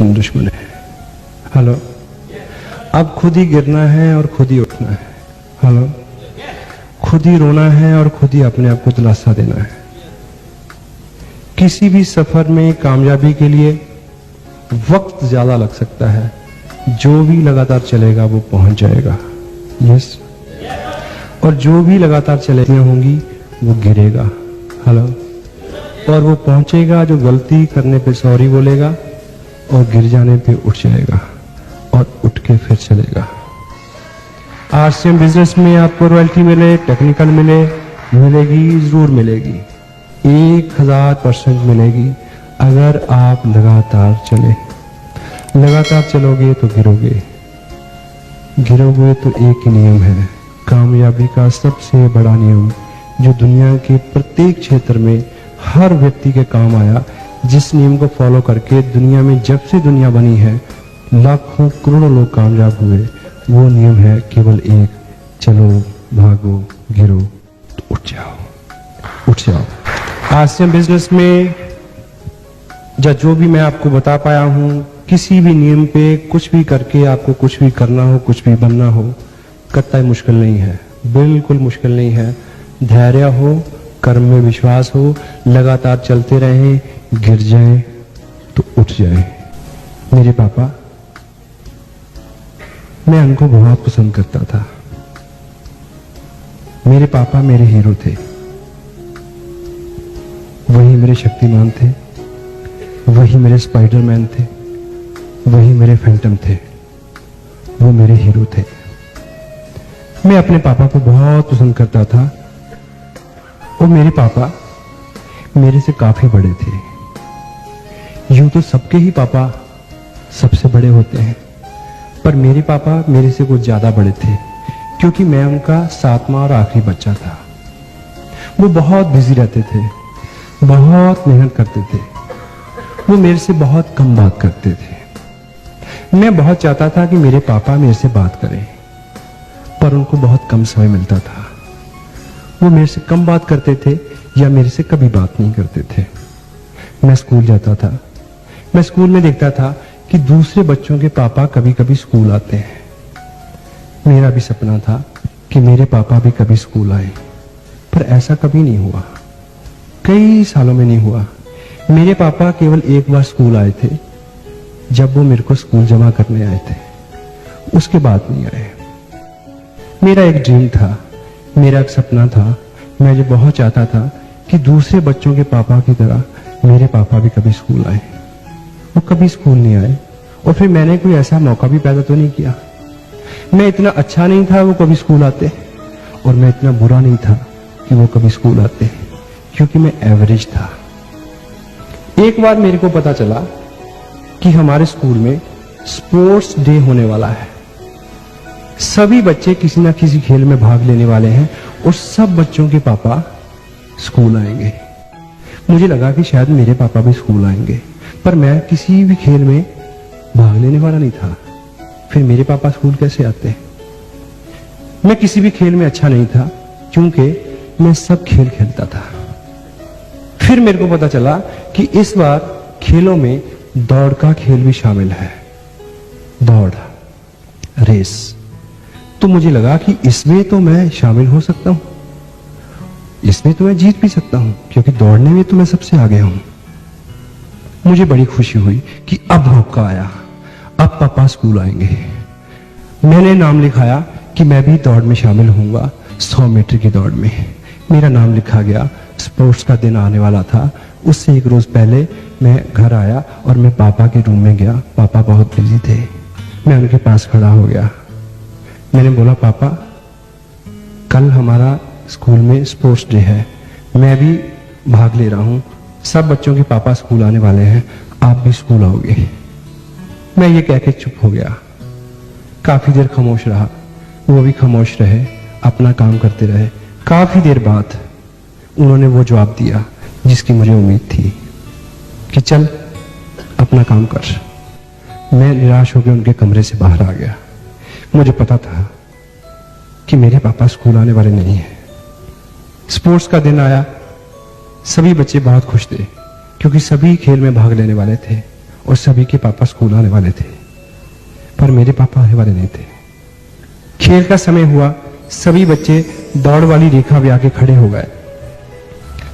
तुम दुश्मन है। हेलो, अब खुद ही गिरना है और खुद ही उठना है। हेलो, खुद ही रोना है और खुद ही अपने आप को दिलासा देना है। किसी भी सफर में कामयाबी के लिए वक्त ज्यादा लग सकता है, जो भी लगातार चलेगा वो पहुंच जाएगा। यस, और जो भी लगातार चलेगी होंगी वो गिरेगा। हेलो, और वो पहुंचेगा जो गलती करने पे सॉरी बोलेगा और गिर जाने पे उठ जाएगा और उठ के फिर चलेगा। आरसीएम बिजनेस में आपको रॉयल्टी मिले, टेक्निकल मिले, मिलेगी, जरूर मिलेगी, 1000% मिलेगी अगर आप लगातार चले। लगातार चलोगे तो गिरोगे, गिरोगे तो एक ही नियम है कामयाबी का, सबसे बड़ा नियम जो दुनिया के प्रत्येक क्षेत्र में हर व्यक्ति के काम आया, जिस नियम को फॉलो करके दुनिया में जब से दुनिया बनी है लाखों करोड़ों लोग कामयाब हुए, वो नियम है केवल एक, चलो, भागो, गिरो तो उठ जाओ, उठ जाओ। आरसीएम बिजनेस में जो भी मैं आपको बता पाया हूं, किसी भी नियम पे कुछ भी करके आपको कुछ भी करना हो, कुछ भी बनना हो, कतई मुश्किल नहीं है, बिल्कुल मुश्किल नहीं है। धैर्य हो, कर्म में विश्वास हो, लगातार चलते रहें, गिर जाएं तो उठ जाएं। मेरे पापा, मैं उनको बहुत पसंद करता था। मेरे पापा मेरे हीरो थे, वही मेरे शक्तिमान थे, वही मेरे स्पाइडरमैन थे, वही मेरे फैंटम थे, वो मेरे हीरो थे। मैं अपने पापा को बहुत पसंद करता था और मेरे पापा मेरे से काफी बड़े थे। यूं तो सबके ही पापा सबसे बड़े होते हैं, पर मेरे पापा मेरे से कुछ ज्यादा बड़े थे क्योंकि मैं उनका 7वां और आखिरी बच्चा था। वो बहुत बिजी रहते थे, बहुत मेहनत करते थे, वो मेरे से बहुत कम बात करते थे। मैं बहुत चाहता था कि मेरे पापा मेरे से बात करें, पर उनको बहुत कम समय मिलता था। वो मेरे से कम बात करते थे या मेरे से कभी बात नहीं करते थे। मैं स्कूल जाता था, मैं स्कूल में देखता था कि दूसरे बच्चों के पापा कभी कभी स्कूल आते हैं। मेरा भी सपना था कि मेरे पापा भी कभी स्कूल आए, पर ऐसा कभी नहीं हुआ, कई सालों में नहीं हुआ। मेरे पापा केवल एक बार स्कूल आए थे, जब वो मेरे को स्कूल जमा करने आए थे, उसके बाद नहीं आए। मेरा एक ड्रीम था, मेरा एक सपना था, मैं जो बहुत चाहता था कि दूसरे बच्चों के पापा की तरह मेरे पापा भी कभी स्कूल आए। वो कभी स्कूल नहीं आए और फिर मैंने कोई ऐसा मौका भी पैदा तो नहीं किया। मैं इतना अच्छा नहीं था वो कभी स्कूल आते, और मैं इतना बुरा नहीं था कि वो कभी स्कूल आते, क्योंकि मैं एवरेज था। एक बार मेरे को पता चला कि हमारे स्कूल में स्पोर्ट्स डे होने वाला है, सभी बच्चे किसी ना किसी खेल में भाग लेने वाले हैं और सब बच्चों के पापा स्कूल आएंगे। मुझे लगा कि शायद मेरे पापा भी स्कूल आएंगे, पर मैं किसी भी खेल में भाग लेने वाला नहीं था। फिर मेरे पापा स्कूल कैसे आते? मैं किसी भी खेल में अच्छा नहीं था क्योंकि मैं सब खेल खेलता था। फिर मेरे को पता चला कि इस बार खेलों में दौड़ का खेल भी शामिल है, दौड़, रेस। तो मुझे लगा कि इसमें तो मैं शामिल हो सकता हूं, इसमें तो मैं जीत भी सकता हूं, क्योंकि दौड़ने में तो मैं सबसे आगे हूं। मुझे बड़ी खुशी हुई कि अब मौका आया, अब पापा स्कूल आएंगे। मैंने नाम लिखाया कि मैं भी दौड़ में शामिल होऊंगा, 100 मीटर की दौड़ में। मेरा नाम लिखा गया। स्पोर्ट्स का दिन आने वाला था, उससे एक रोज पहले मैं घर आया और मैं पापा के रूम में गया। पापा बहुत बिजी थे। मैं उनके पास खड़ा हो गया। मैंने बोला, पापा, कल हमारा स्कूल में स्पोर्ट्स डे है, मैं भी भाग ले रहा हूं, सब बच्चों के पापा स्कूल आने वाले हैं, आप भी स्कूल आओगे? मैं ये कह के चुप हो गया। काफी देर खामोश रहा, वो भी खामोश रहे, अपना काम करते रहे। काफी देर बाद उन्होंने वो जवाब दिया जिसकी मुझे उम्मीद थी कि चल अपना काम कर। मैं निराश होकर उनके कमरे से बाहर आ गया। मुझे पता था कि मेरे पापा स्कूल आने वाले नहीं हैं। स्पोर्ट्स का दिन आया, सभी बच्चे बहुत खुश थे क्योंकि सभी खेल में भाग लेने वाले थे और सभी के पापा स्कूल आने वाले थे, पर मेरे पापा आने वाले नहीं थे। खेल का समय हुआ, सभी बच्चे दौड़ वाली रेखा पे आके खड़े हो गए।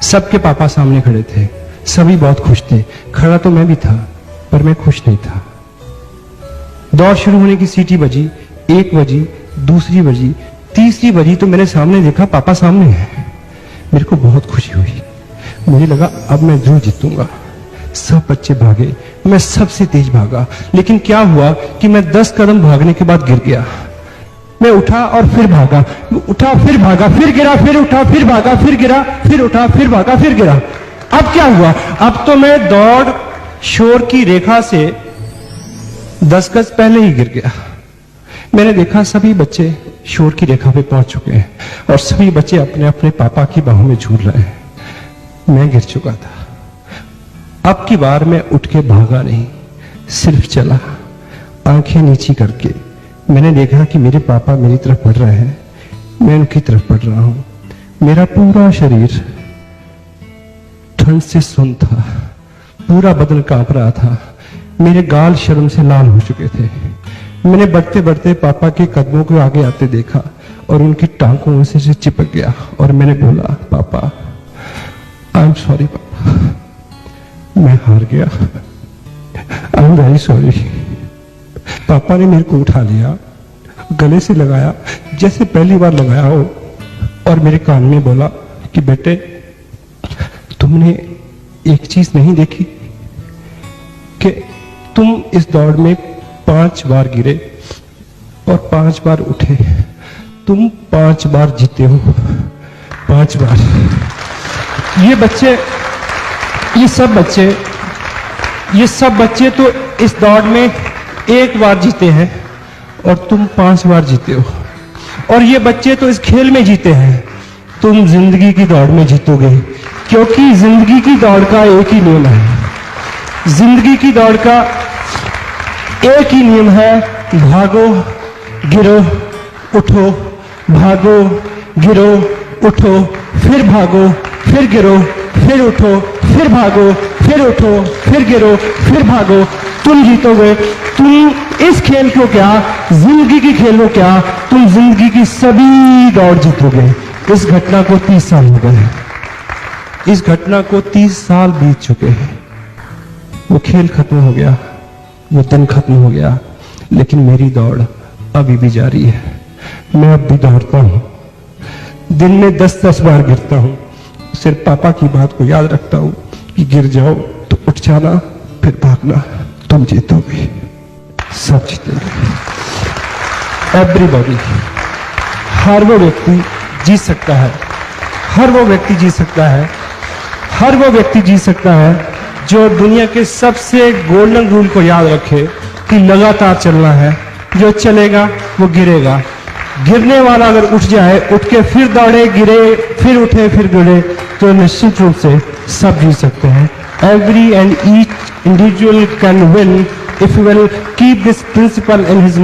सबके पापा सामने खड़े थे, सभी बहुत खुश थे। खड़ा तो मैं भी था, पर मैं खुश नहीं था। दौड़ शुरू होने की सीटी बजी, 1 बजी, दूसरी बजी, तीसरी बजी तो मैंने सामने देखा पापा सामने हैं। मेरे को बहुत खुशी हुई। मुझे लगा अब मैं जरूर जीतूंगा। सब बच्चे भागे, मैं सबसे तेज भागा, लेकिन क्या हुआ कि मैं 10 कदम भागने के बाद गिर गया। मैं उठा और फिर भागा, उठा फिर भागा, फिर गिरा, फिर उठा, फिर भागा, फिर गिरा, फिर उठा, फिर भागा, फिर गिरा। अब क्या हुआ? अब तो मैं दौड़ शोर की रेखा से 10 गज पहले ही गिर गया। मैंने देखा सभी बच्चे शोर की रेखा पे पहुंच चुके हैं और सभी बच्चे अपने अपने पापा की बाहों में झूल रहे हैं। मैं गिर चुका था। अब की बार मैं उठ के भागा नहीं, सिर्फ चला, आंखें नीची करके। मैंने देखा कि मेरे पापा मेरी तरफ बढ़ रहे हैं, मैं उनकी तरफ बढ़ रहा हूं। मेरा पूरा शरीर ठंड से सुन्न था, पूरा बदन कांप रहा था, मेरे गाल शर्म से लाल हो चुके थे। मैंने बढ़ते बढ़ते पापा के कदमों को आगे आते देखा और उनकी टांगों से चिपक गया और मैंने बोला, पापा आई एम सॉरी पापा, मैं हार गया, आई एम वेरी सॉरी। पापा ने मेरे को उठा लिया, गले से लगाया जैसे पहली बार लगाया हो और मेरे कान में बोला कि बेटे तुमने एक चीज नहीं देखी कि तुम इस दौड़ में 5 बार गिरे और 5 बार उठे, तुम 5 बार जीते हो, 5 बार। ये सब बच्चे तो इस दौड़ में 1 बार जीते हैं और तुम 5 बार जीते हो। और ये बच्चे तो इस खेल में जीते हैं, तुम जिंदगी की दौड़ में जीतोगे, क्योंकि जिंदगी की दौड़ का एक ही नियम है। जिंदगी की दौड़ का एक ही नियम है, भागो, गिरो, उठो, भागो, गिरो, उठो, फिर भागो, फिर गिरो, फिर उठो, फिर भागो, फिर उठो, फिर गिरो, फिर भागो। तुम जीतोगे। तुम इस खेल को क्या, जिंदगी की खेल को क्या, तुम जिंदगी की सभी दौड़ जीतोगे। इस घटना को 30 साल हो गए, इस घटना को 30 साल बीत चुके हैं। वो खेल खत्म हो गया, वो दिन खत्म हो गया, लेकिन मेरी दौड़ अभी भी जारी है। मैं अब भी दौड़ता हूं, दिन में 10-10 बार गिरता हूं, सिर्फ पापा की बात को याद रखता हूं कि गिर जाओ तो उठ जाना, फिर भागना, तुम जीतोगे, सब जीतेंगे। एवरीबॉडी, हर वो व्यक्ति जीत सकता है, हर वो व्यक्ति जीत सकता है, हर वो व्यक्ति जीत सकता है जो दुनिया के सबसे गोल्डन रूल को याद रखे कि लगातार चलना है। जो चलेगा वो गिरेगा। गिरने वाला अगर उठ जाए, उठ के फिर दौड़े, गिरे, फिर उठे, फिर गिरे, तो निश्चित रूप से सब जीत सकते हैं। Every and each individual can win if he will keep this principle in his